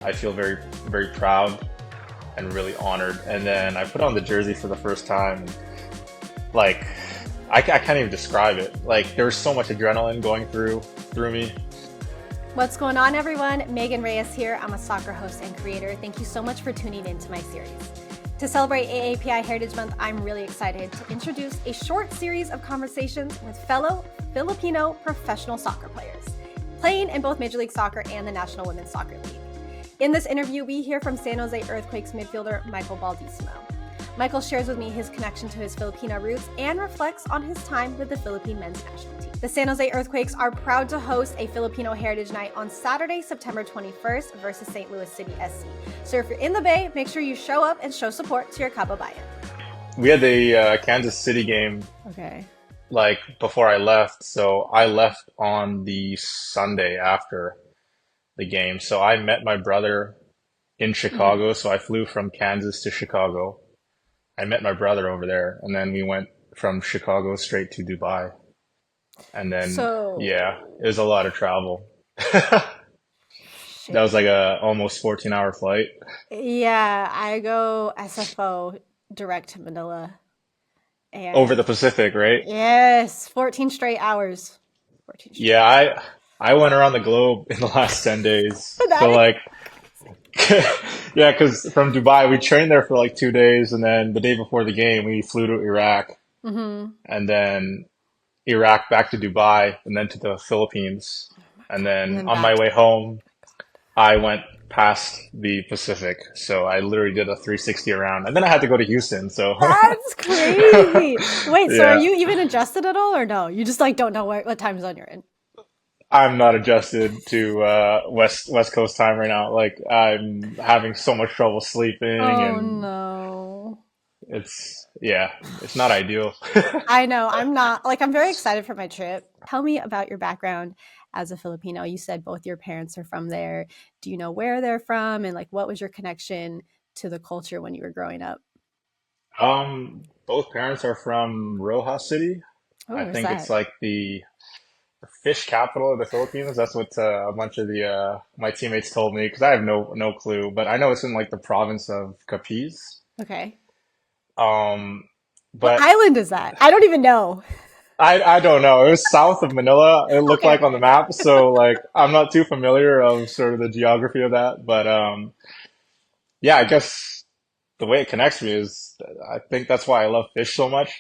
I feel very, very proud and really honored. And then I put on the jersey for the first time. Like, I can't even describe it. Like, there was so much adrenaline going through me. What's going on, everyone? Megan Reyes here. I'm a soccer host and creator. Thank you so much for tuning in to my series. To celebrate AAPI Heritage Month, I'm really excited to introduce a short series of conversations with fellow Filipino professional soccer players, playing in both Major League Soccer and the National Women's Soccer League. In this interview, we hear from San Jose Earthquakes midfielder Michael Baldisimo. Michael shares with me his connection to his Filipino roots and reflects on his time with the Philippine men's national team. The San Jose Earthquakes are proud to host a Filipino Heritage Night on Saturday, September 21st versus St. Louis City SC. So if you're in the Bay, make sure you show up and show support to your kababayan. We had the Kansas City game like before I left, so I left on the Sunday after the game. So I met my brother in Chicago. So I flew from Kansas to Chicago. I met my brother over there, and then we went from Chicago straight to Dubai. And then, yeah, it was a lot of travel. That was like a almost 14-hour flight. Yeah, I go SFO direct to Manila. And Over the Pacific, right? yes, 14 straight hours. 14 straight. Yeah, I went around the globe in the last 10 days. So like, yeah, because from Dubai, we trained there for like 2 days, and then the day before the game, we flew to Iraq, and then Iraq back to Dubai, and then to the Philippines. And then on my way home, I went past the Pacific. So I literally did a 360 around, and then I had to go to Houston. So That's crazy. Wait, so yeah, are you even adjusted at all or no? You just like don't know what time zone you're in? I'm not adjusted to West Coast time right now. Like I'm having so much trouble sleeping, Oh and no. it's not ideal. I know. I'm very excited for my trip. Tell me about your background as a Filipino. You said both your parents are from there. Do you know where they're from and like what was your connection to the culture when you were growing up? Both parents are from Rojas City. Oh, I where's think it's that? like the fish capital of the Philippines. That's what a bunch of the my teammates told me because I have no clue, but I know it's in like the province of Capiz. Okay. Um, What but island is that? I don't even know. I don't know. It was south of Manila. It looked Okay, like on the okay. map, so like I'm not too familiar of sort of the geography of that, but yeah, I guess the way it connects me is I think that's why I love fish so much.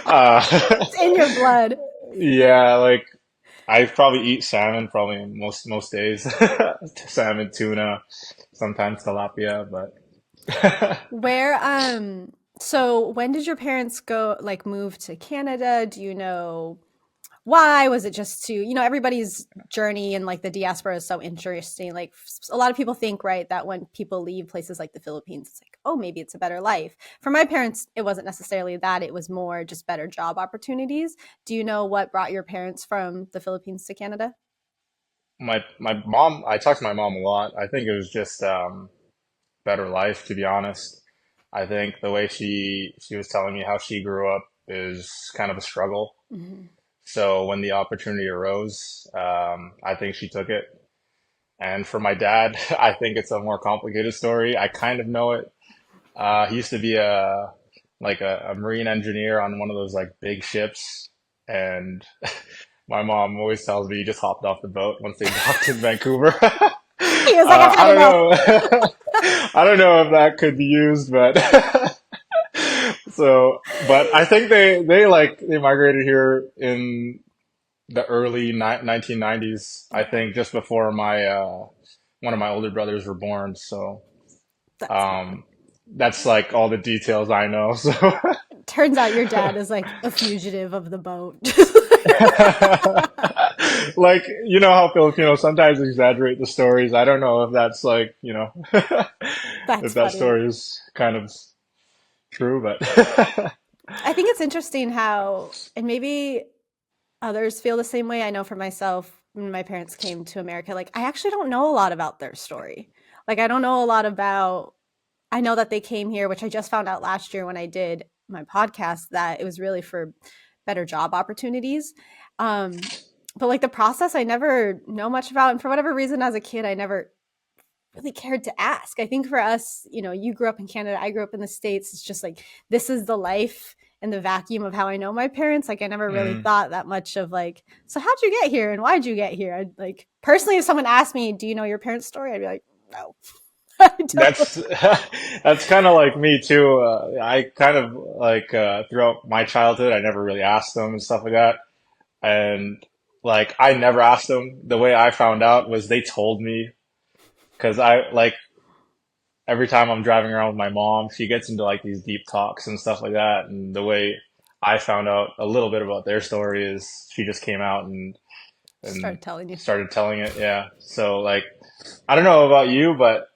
Uh, It's in your blood. yeah, like I probably eat salmon probably most days. Salmon, tuna, sometimes tilapia, but Where so when did your parents go like move to Canada? Do you know why? Was it just to, everybody's journey and like the diaspora is so interesting. Like a lot of people think, right, that when people leave places like the Philippines, it's like, oh, maybe it's a better life. For my parents, it wasn't necessarily that. It was more just better job opportunities. Do you know what brought your parents from the Philippines to Canada? my mom, I talk to my mom a lot. I think it was just better life, to be honest. I think the way she was telling me how she grew up is kind of a struggle. Mhm. So when the opportunity arose, I think she took it. And for my dad, I think it's a more complicated story. I kind of know it. He used to be a marine engineer on one of those like big ships, and my mom always tells me he just hopped off the boat once they docked in Vancouver. He was like, I've I had don't enough. know. I don't know if that could be used, but so, but I think they migrated here in the early 1990s. I think just before my one of my older brothers were born. So, That's funny. um, that's like all the details I know. So, Turns out your dad is like a fugitive of the boat. like you know how Filipinos sometimes exaggerate the stories. I don't know if that's like if That's that funny. story is kind of true, but I think it's interesting how, and maybe others feel the same way. I know for myself, when my parents came to America, like I actually don't know a lot about their story. Like I don't know a lot about, I know that they came here, which I just found out last year when I did my podcast, that it was really for better job opportunities. Um, but like the process, I never know much about. And for whatever reason, as a kid, I never really cared to ask. I think for us, you grew up in Canada, I grew up in the States. It's just like, this is the life in the vacuum of how I know my parents. Like, I never really thought that much of like, so how'd you get here and why'd you get here? I'd like, personally, if someone asked me, do you know your parents' story? I'd be like, no, I don't. That's kind of like me too. I kind of like throughout my childhood, I never really asked them and stuff like that. And like I never asked them. The way I found out was they told me because I like every time I'm driving around with my mom, she gets into like these deep talks and stuff like that. And the way I found out a little bit about their story is she just came out and Start telling you. started telling it. Yeah. So like I don't know about you, but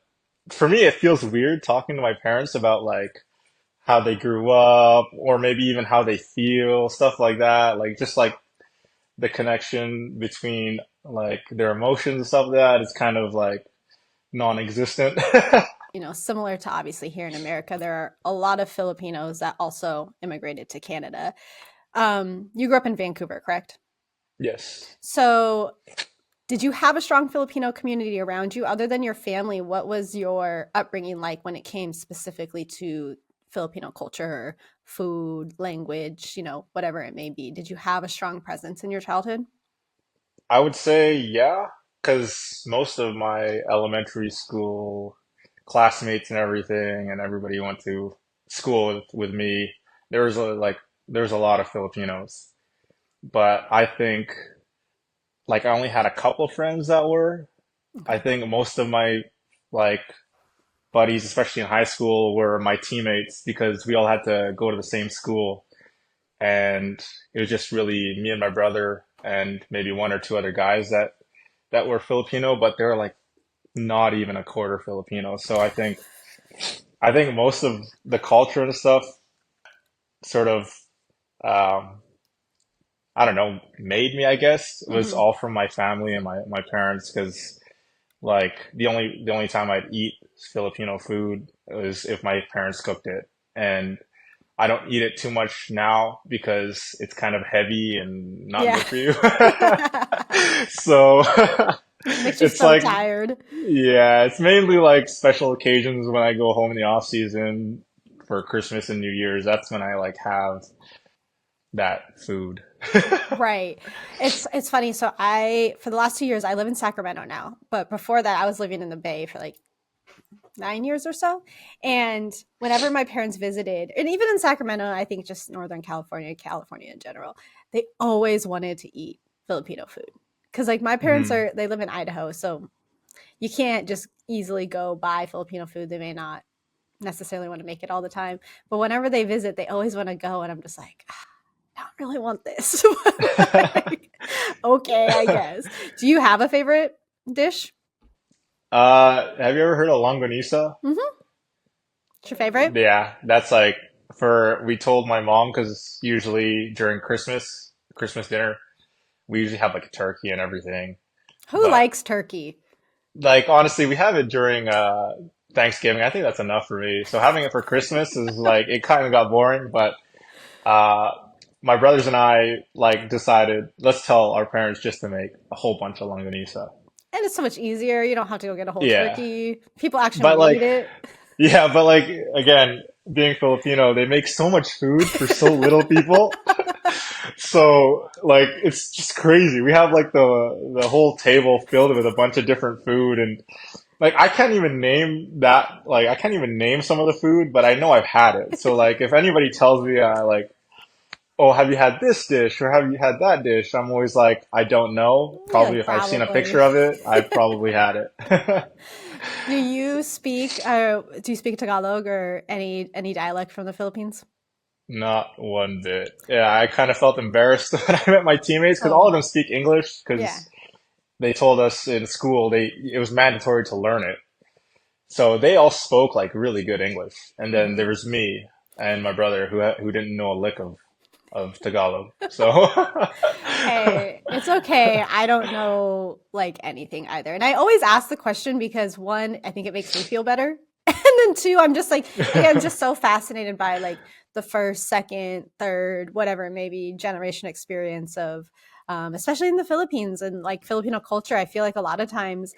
for me it feels weird talking to my parents about like how they grew up or maybe even how they feel, stuff like that. Like just like the connection between like their emotions and stuff like that is kind of like non-existent. Similar to obviously here in America, there are a lot of Filipinos that also immigrated to Canada. You grew up in Vancouver, correct? Yes. So did you have a strong Filipino community around you other than your family? What was your upbringing like when it came specifically to Filipino culture, food, language, whatever it may be? Did you have a strong presence in your childhood? I would say yeah, because most of my elementary school classmates and everything, and everybody who went to school with me. There was there's a lot of Filipinos, but I think like I only had a couple friends that were. I Okay. think most of my like buddies, especially in high school, were my teammates because we all had to go to the same school, and it was just really me and my brother and maybe one or two other guys that were Filipino, but they're like not even a quarter Filipino. So I think most of the culture and stuff sort of um, I don't know made me, I guess, was Hmm. all from my family and my parents because like the only time I'd eat Filipino food was if my parents cooked it. And I don't eat it too much now because it's kind of heavy and not Yeah. good for you. So Makes you it's so like, tired. yeah, it's mainly like special occasions when I go home in the off season for Christmas and New Year's. That's when I like have that food. Right. It's funny. So I for the last 2 years I live in Sacramento now, but before that I was living in the Bay for like 9 years or so. And whenever my parents visited, and even in Sacramento, I think just Northern California, California in general, they always wanted to eat Filipino food. Because like my parents Mhm. they live in Idaho, so you can't just easily go buy Filipino food. They may not necessarily want to make it all the time, but whenever they visit, they always want to go, and I'm just like, I don't really want this. Like, okay, I guess. Do you have a favorite dish? Have you ever heard of longanisa? Mm-hmm. It's your favorite? Yeah, that's like we told my mom because usually during Christmas dinner, we usually have like a turkey and everything. Who But likes turkey? like honestly, we have it during Thanksgiving. I think that's enough for me. So having it for Christmas is like it kind of got boring, but uh my brothers and I like decided let's tell our parents just to make a whole bunch of longanisa. And it's so much easier. You don't have to go get a whole Yeah. turkey. People actually But want to like eat it. yeah, but like again, being Filipino, they make so much food for so little people. So like it's just crazy. We have like the whole table filled with a bunch of different food and like I can't even name that like I can't even name some of the food, but I know I've had it. So like if anybody tells me like, "Oh, have you had this dish or have you had that dish?" I'm always like, "I don't know. You're Probably like, if I've seen a probably. picture of it, I've probably had it." Do you speak Tagalog or any dialect from the Philippines? Not one bit. Yeah, I kind of felt embarrassed when I met my teammates because all of Oh, them speak English yeah. because they told us in school it was mandatory to learn it. So they all spoke like really good English. And then Mhm. there was me and my brother who didn't know a lick of Tagalog. So Hey, it's okay. I don't know like anything either. And I always ask the question because one, I think it makes me feel better. And then two, I'm just like, again, just so fascinated by like the first, second, third, whatever it may be, generation experience of, especially in the Philippines and like Filipino culture. I feel like a lot of times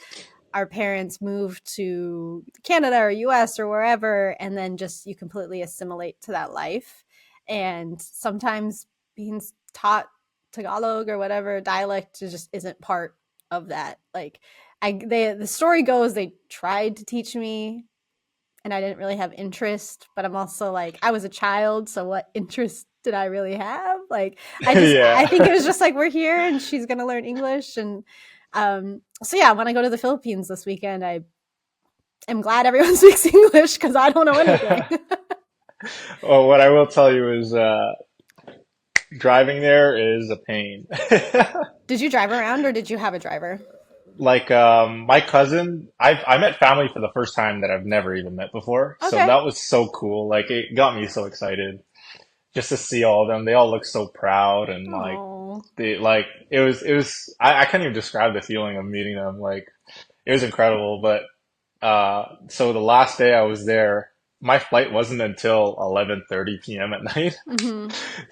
our parents move to Canada or US or wherever, and then just you completely assimilate to that life. And sometimes being taught Tagalog or whatever dialect just isn't part of that. Like the story goes, they tried to teach me and I didn't really have interest, but I'm also like, I was a child, so what interest did I really have? Like, I think it was just like, we're here and she's going to learn English. And so yeah, when I go to the Philippines this weekend, I am glad everyone speaks English because I don't know anything. Well, what I will tell you is driving there is a pain. Did you drive around or did you have a driver? Like my cousin, I met family for the first time that I've never even met before. So Okay. that was so cool. Like it got me so excited just to see all of them. They all look so proud and like Oh, it was I can't even describe the feeling of meeting them. Like it was incredible. But so the last day I was there, my flight wasn't until 11:30 p.m. at night. mm-hmm.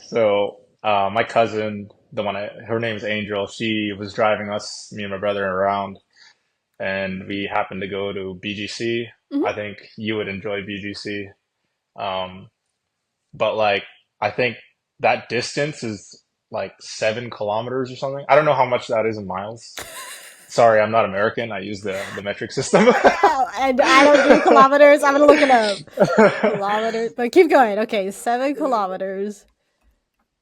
So my cousin, her name is Angel. She was driving us, me and my brother, around, and we happened to go to BGC. I Mm-hmm. think you would enjoy BGC. Um, but like, I think that distance is like 7 kilometers or something. I don't know how much that is in miles. Sorry, I'm not American. I use the metric system. And I don't do kilometers. I'm gonna look it up. Kilometers, but keep going. Okay, 7 kilometers,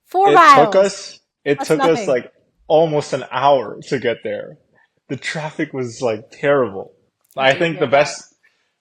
four It took miles. us, it That's took us nothing. like almost an hour to get there. The traffic was like terrible. I I do think hear that.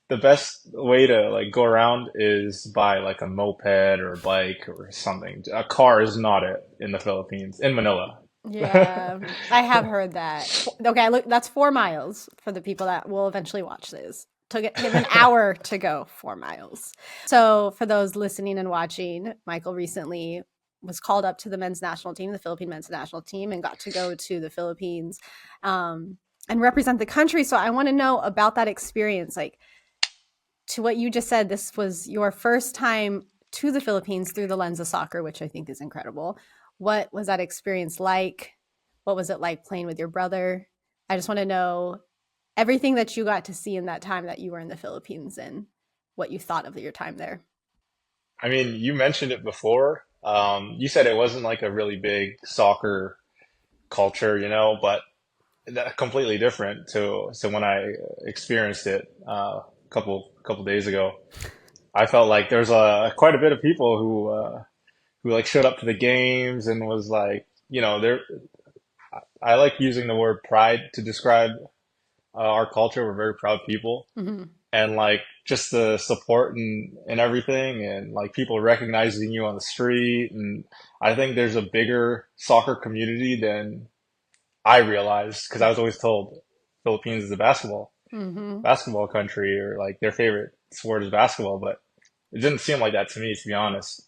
the best way to like go around is by like a moped or a bike or something. A car is not it in the Philippines, in Manila. Yeah, I have heard that. Okay, look, that's 4 miles for the people that will eventually watch this. Took him an hour to go 4 miles. So, for those listening and watching, Michael recently was called up to the men's national team, the Philippine men's national team, and got to go to the Philippines and represent the country. So, I want to know about that experience. Like, to what you just said, this was your first time to the Philippines through the lens of soccer, which I think is incredible. What was that experience like? What was it like playing with your brother? I just want to know everything that you got to see in that time that you were in the Philippines and what you thought of your time there. I mean, you mentioned it before. You said it wasn't like a really big soccer culture, but that completely different to when I experienced it couple days ago. I felt like there's quite a bit of people who like showed up to the games and was like, there. I like using the word pride to describe our culture. We're very proud people, Mm-hmm. and like just the support and everything, and like people recognizing you on the street. And I think there's a bigger soccer community than I realized because I was always told Philippines is a Mm-hmm. basketball country or like their favorite sport is basketball, but it didn't seem like that to me, to be honest.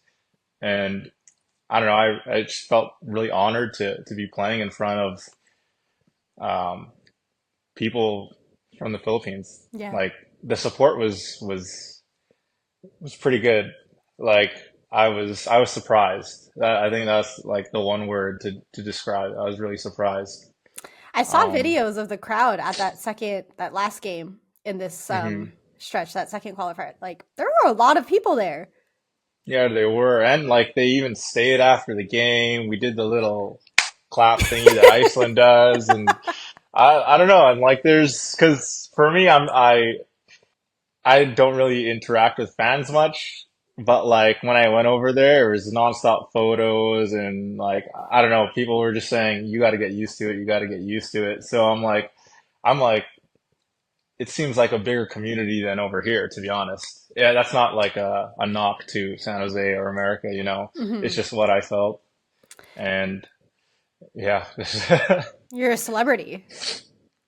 And I don't know, I just felt really honored to be playing in front of um, people from the Philippines. Yeah. Like the support was pretty good. Like I was surprised. I think that's like the one word to describe. I was really surprised. I saw Um, videos of the crowd at that last game in this mhm. stretch, that second qualifier. Like, there were a lot of people there. Yeah, they were, and like they even stayed after the game. We did the little clap thingy that Iceland does, and I don't know. And like there's because for me, I don't really interact with fans much, but like when I went over there, it was nonstop photos and like I don't know, people were just saying you got to get used to it, you got to get used to it. So I'm like, it seems like a bigger community than over here, to be honest. Yeah, that's not like a knock to San Jose or America. It's Mm-hmm. just what I felt, and yeah, You're a celebrity.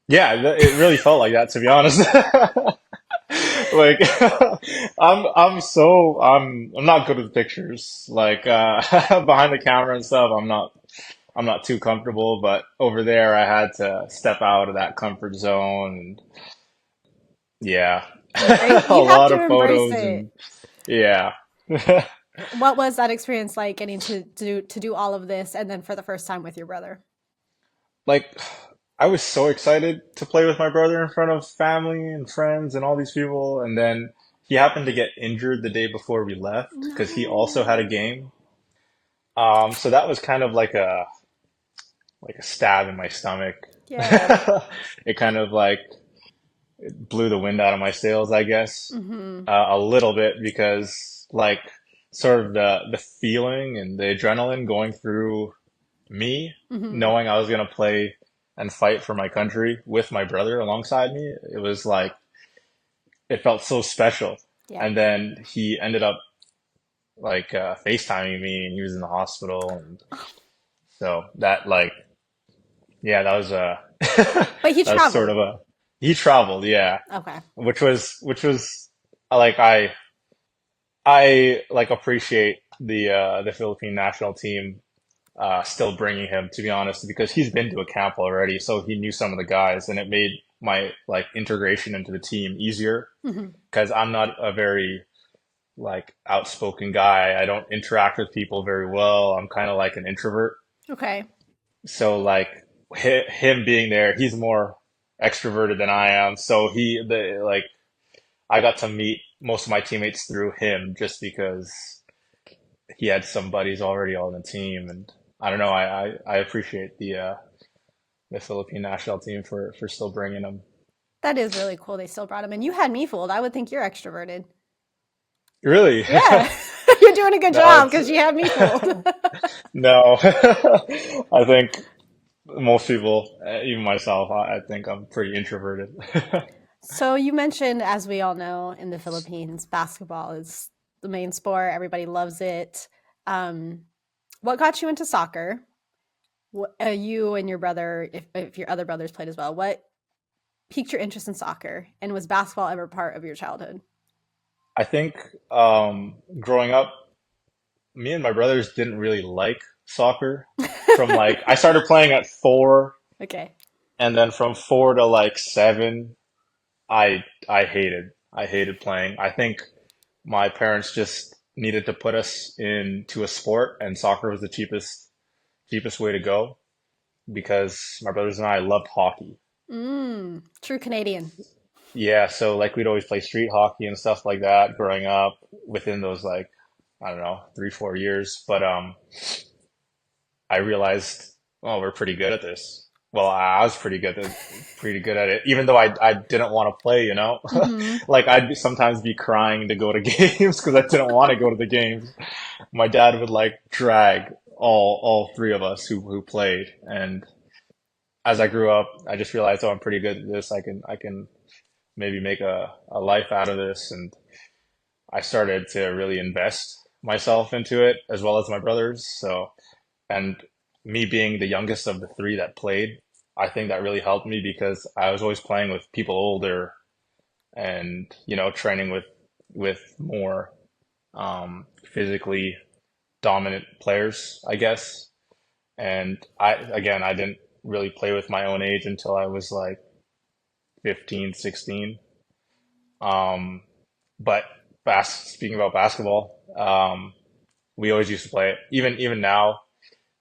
yeah, it really felt like that, to be honest. Like I'm not good with pictures. Like behind the camera and stuff, I'm not too comfortable, but over there I had to step out of that comfort zone and yeah. A You have lot to of embrace photos it. and yeah. What was that experience like getting to do all of this and then for the first time with your brother? Like I was so excited to play with my brother in front of family and friends and all these people. And then he happened to get injured the day before we left because he also had No. a game. So that was kind of like a stab in my stomach. Yeah. It kind of like blew the wind out of my sails, I guess, Mm-hmm. a little bit because like sort of the feeling and the adrenaline going through me, Mm-hmm. knowing I was gonna play and fight for my country with my brother alongside me, it was like it felt so special. Yeah. And then he ended up like FaceTiming me, and he was in the hospital, and so that like yeah, that was But he that was sort traveled. of a he traveled, yeah, Okay. which was like I like appreciate the Philippine national team still bringing him, to be honest, because he's been to a camp already, so he knew some of the guys, and it made my like integration into the team easier Mm-hmm. because I'm not a very like outspoken guy. I don't interact with people very well. I'm kind of like an introvert. Okay. So like him being there, he's more extroverted than I am. So the like I got to meet most of my teammates through him just because he had some buddies already on the team, and I don't know. I appreciate the Philippine national team for still bringing him. That is really cool. They still brought him in. You had me fooled. I would think you're extroverted. Really? Yeah. You're doing a good No, job it's because you had me fooled. no. I think most people, even myself, I think I'm pretty introverted. So you mentioned, as we all know, in the Philippines, basketball is the main sport. Everybody loves it. Um, what got you into soccer? You and your brother, if your other brothers played as well, what piqued your interest in soccer? And was basketball ever part of your childhood? I think growing up, me and my brothers didn't really like soccer. From like, I started playing at 4, Okay. and then from 4 to like 7, I hated playing. I think my parents just needed to put us into a sport, and soccer was the cheapest way to go because my brothers and I loved hockey. True Canadian. Yeah, so like we'd always play street hockey and stuff like that growing up within those like I don't know, 3, 4 years. But I realized, oh, we're pretty good at this. Well, I was pretty good at it, even though I didn't want to play, you know? Mm-hmm. Like sometimes be crying to go to games because I didn't want to go to the games. My dad would like drag all three of us who played, and as I grew up, I just realized, oh, I'm pretty good at this. I can maybe make a life out of this, and I started to really invest myself into it as well as my brothers. So, and me being the youngest of the three that played, I think that really helped me because I was always playing with people older and, training with more physically dominant players, I guess. And I didn't really play with my own age until I was like 15, 16. Um, but speaking about basketball, we always used to play it. Even now,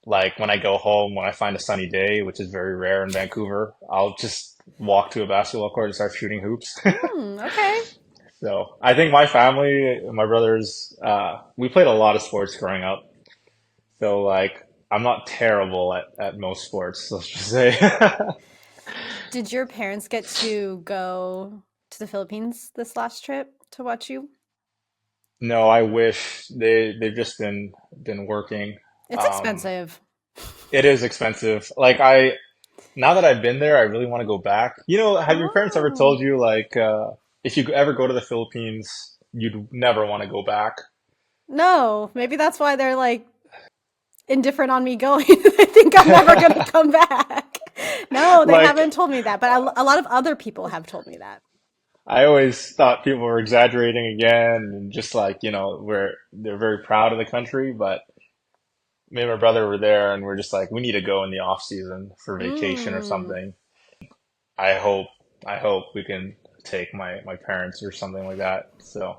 like when I go home, when I find a sunny day, which is very rare in Vancouver, I'll just walk to a basketball court and start shooting hoops. Okay. So I think my family, my brothers, we played a lot of sports growing up. So like I'm not terrible at most sports, let's just say. Did your parents get to go to the Philippines this last trip to watch you? No, I wish they've just been working. It's Um, expensive. it is expensive. Like now that I've been there, I really want to go back. Have your parents ever Oh. told you like if you ever go to the Philippines, you'd never want to go back? No, maybe that's why they're like indifferent on me going. I think I'm never going to come back. No, they Like haven't told me that, but a lot of other people have told me that. I always thought people were exaggerating again and just like, they're very proud of the country, but me and my brother were there and we're just like, we need to go in the off season for vacation or Mm, something. I hope I hope we can take my parents or something like that. So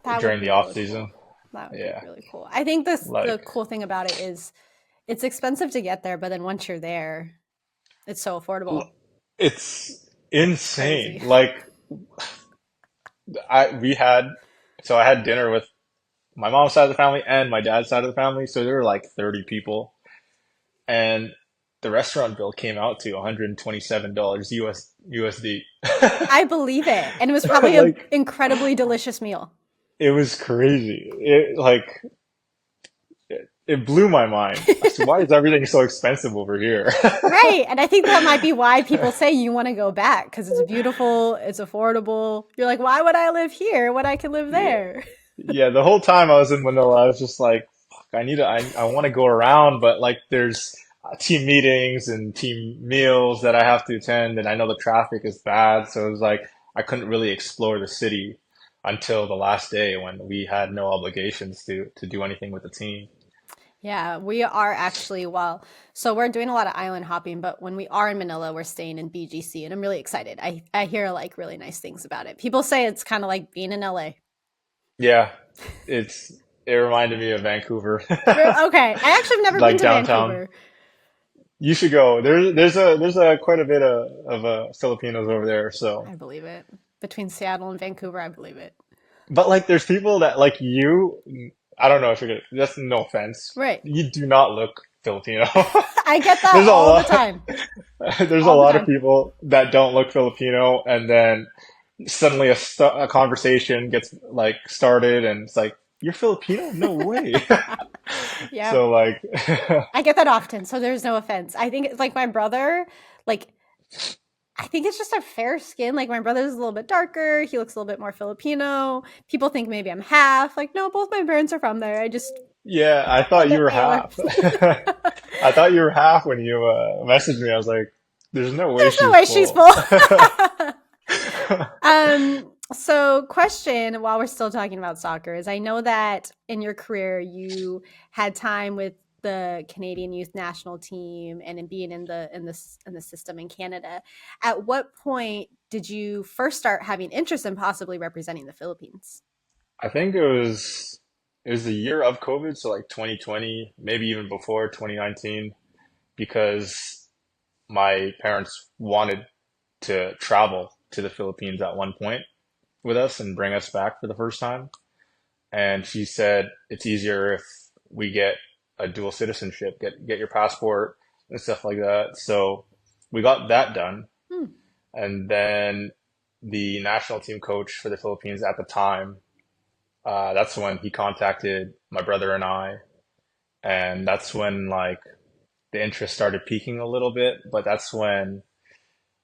that would during be the off really cool. season, That would be yeah. really cool. I think the Like cool thing about it is it's expensive to get there, but then once you're there, it's so affordable. It's insane. Crazy. Like I we had so I had dinner with my mom's side of the family and my dad's side of the family, so there were like 30 people, and the restaurant bill came out to $127 USD. I believe it. And it was probably an Like incredibly delicious meal. it was crazy. It blew my mind. I said, why is everything so expensive over here? Right. And I think that might be why people say you want to go back because it's beautiful, it's affordable. You're like, why would I live here when I can live Yeah. there? Yeah, the whole time I was in Manila, I was just like, fuck, I want to go around, but like there's team meetings and team meals that I have to attend, and I know the traffic is bad, so it was like I couldn't really explore the city until the last day when we had no obligations to do anything with the team. Yeah, we are actually, well, so we're doing a lot of island hopping, but when we are in Manila, we're staying in BGC and I'm really excited. I hear like really nice things about it. People say it's kind of like being in LA. Yeah, it's it reminded me of Vancouver, Okay, I actually have never been like to downtown. Vancouver. You should go. There's a quite a bit of Filipinos over there, so. I believe it. Between Seattle and Vancouver, I believe it. But like, there's people that like you. I don't know if you're gonna. That's no offense. Right. You do not look Filipino. I get that There's a all the lot. time. There's a All the lot of time. people that don't look Filipino, and then suddenly a conversation gets like started, and it's like you're Filipino? No way. Yeah. So like, I get that often, so there's no offense. I think it's like my brother, like I think it's just a fair skin. Like my brother's a little bit darker. He looks a little bit more Filipino. People think maybe I'm half. Like, no, both my parents are from there. I just yeah, I a little thought you bit were paler. half. I thought you were half when you messaged me. I was like, there's no way There's no she's way she's full. full. So question while we're still talking about soccer is I know that in your career you had time with the Canadian youth national team and in being in the system in Canada. At what point did you first start having interest in possibly representing the Philippines? I think it was the year of COVID, so like 2020, maybe even before 2019, because my parents wanted to travel to the Philippines at one point with us and bring us back for the first time. And she said it's easier if we get a dual citizenship, get your passport and stuff like that. So we got that done. Hmm. And then the national team coach for the Philippines at the time, that's when he contacted my brother and I, and that's when like the interest started peaking a little bit. But that's when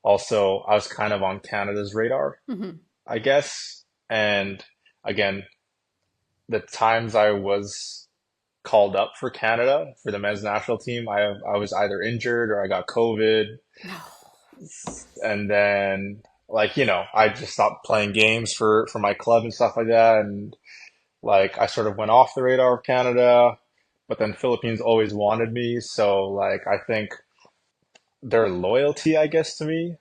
also I was kind of on Canada's radar, Mm-hmm. I guess. And again, the times I was called up for Canada for the men's national team, I was either injured or I got COVID, and then like I just stopped playing games for my club and stuff like that, and like I sort of went off the radar of Canada, but then Philippines always wanted me, so like I think their loyalty, I guess, to me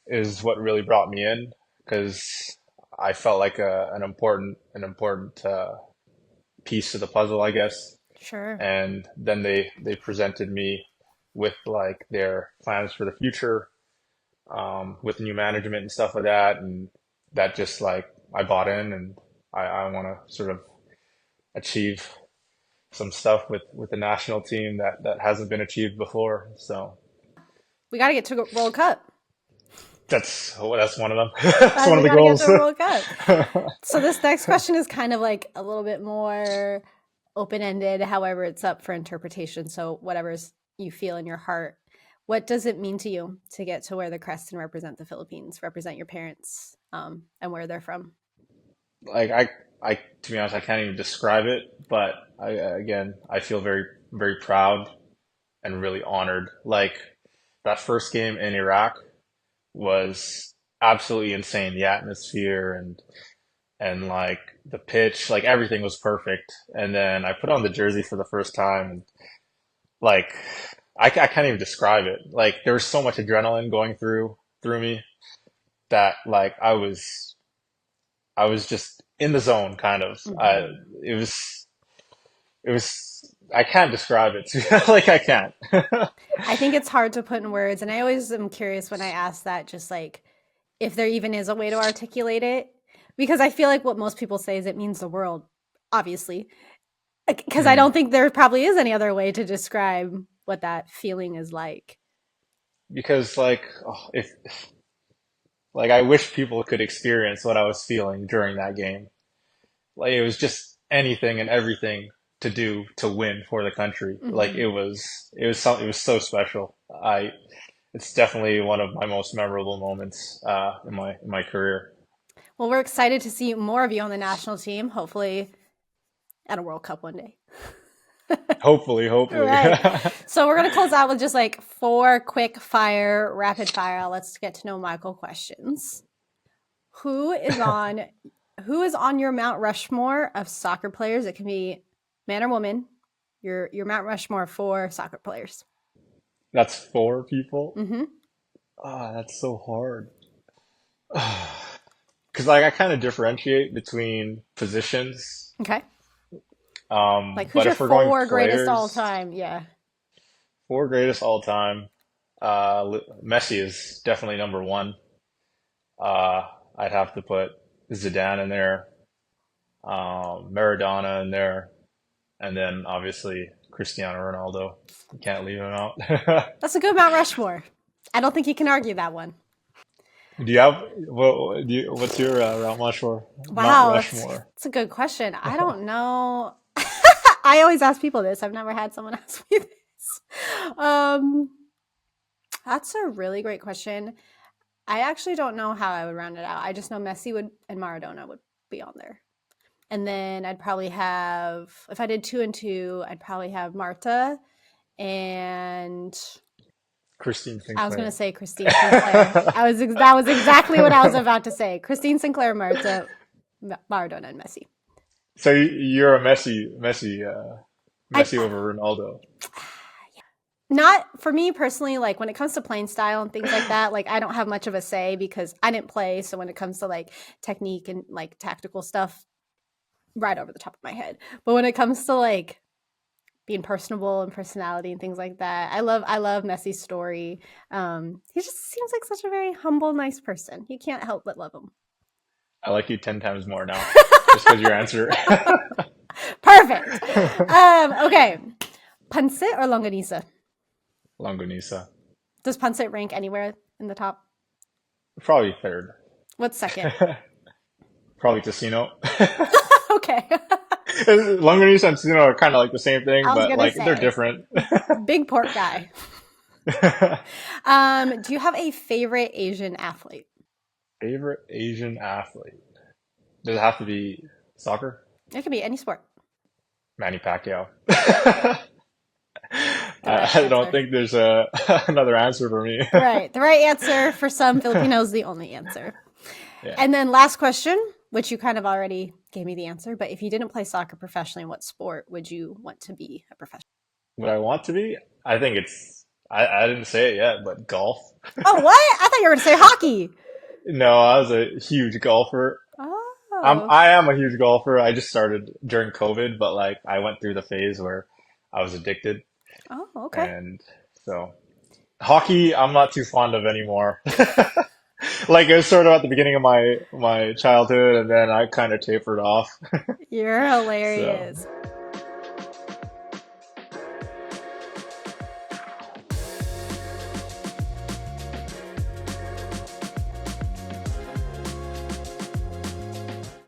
is what really brought me in because I felt like an important piece to the puzzle, I guess. Sure. And then they presented me with like their plans for the future, with new management and stuff like that, and that just like I bought in, and I want to sort of achieve some stuff with the national team that hasn't been achieved before. So We got to get to World Cup. that's one of them. That's one of We the got to get to goals. a World Cup. So this next question is kind of like a little bit more open-ended. However, it's up for interpretation. So whatever's you feel in your heart. What does it mean to you to get to wear the crest and represent the Philippines, represent your parents, and where they're from? Like I to be honest, I can't even describe it, but again, I feel very, very proud and really honored. Like that first game in Iraq was absolutely insane. The atmosphere and like the pitch, like everything was perfect. And then I put on the jersey for the first time, and like I can't even describe it. Like there was so much adrenaline going through me that like I was just in the zone, kind of. Mm-hmm. It was I can't describe it. Like I can't. I think it's hard to put in words, and I always am curious when I ask that, just like if there even is a way to articulate it, because I feel like what most people say is it means the world, obviously, because I Mm. don't think there probably is any other way to describe what that feeling is like. Because like if like I wish people could experience what I was feeling during that game. Like it was just anything and everything to do to win for the country. Like Hmm. it was so special. I It's definitely one of my most memorable moments in my career. Well, we're excited to see more of you on the national team, hopefully at a World Cup one day. Hopefully, hopefully. Right. So we're going to close out with just like four quick fire, rapid fire. Let's get to know Michael questions. Who is on who is on your Mount Rushmore of soccer players? It can be man or woman. Your Mount Rushmore for soccer players. That's four people. Mm-hmm. Ah, that's so hard. Because like I kind of differentiate between positions. Okay. Like who's But your if we're going four greatest all players, time? Yeah. four greatest all time, Messi is definitely number one. I'd have to put Zidane in there, Maradona in there, and then obviously Cristiano Ronaldo. You can't leave him out. That's a good Mount Rushmore. I don't think you can argue that one. Do you have what's your Mount Rushmore? Mount Wow, Rushmore. that's a good question. I don't know. I always ask people this. I've never had someone ask me this. Um, that's a really great question. I actually don't know how I would round it out. I just know Messi would and Maradona would be on there. And then I'd probably have, if I did two and two, I'd probably have Marta and Christine I was going to Sinclair. say Christine Sinclair. That was exactly what I was about to say. Christine Sinclair, Marta, Maradona, and Messi. So you're a I Messi over Ronaldo. Not for me personally, like when it comes to playing style and things like that, like I don't have much of a say because I didn't play. So when it comes to like technique and like tactical stuff, right over the top of my head. But when it comes to like being personable and personality and things like that, I love Messi's story. He just seems like such a very humble, nice person. You can't help but love him. I like you 10 times more now, just because your answer. Perfect. Okay. Pancit or longanisa? Longanisa. Does pancit rank anywhere in the top? Probably third. What's second? Probably Tocino. Okay. Longanisa and Tocino are kind of like the same thing, I was but gonna like they're say, different. big pork guy. Do you have a favorite Asian athlete? Favorite Asian athlete? Does it have to be soccer? It could be any sport. Manny Pacquiao. The right I don't answer. think there's another answer for me. Right. The right answer for some Filipinos, the only answer. Yeah. And then last question, which you kind of already gave me the answer, but if you didn't play soccer professionally, what sport would you want to be a professional? What I want to be? I think I didn't say it yet, but golf. Oh, what? I thought you were going to say hockey. No, I was a huge golfer. Oh. I am a huge golfer. I just started during COVID, but like I went through the phase where I was addicted. Oh, okay. And so hockey, I'm not too fond of anymore. Like it was sort of at the beginning of my childhood, and then I kind of tapered off. You're So hilarious.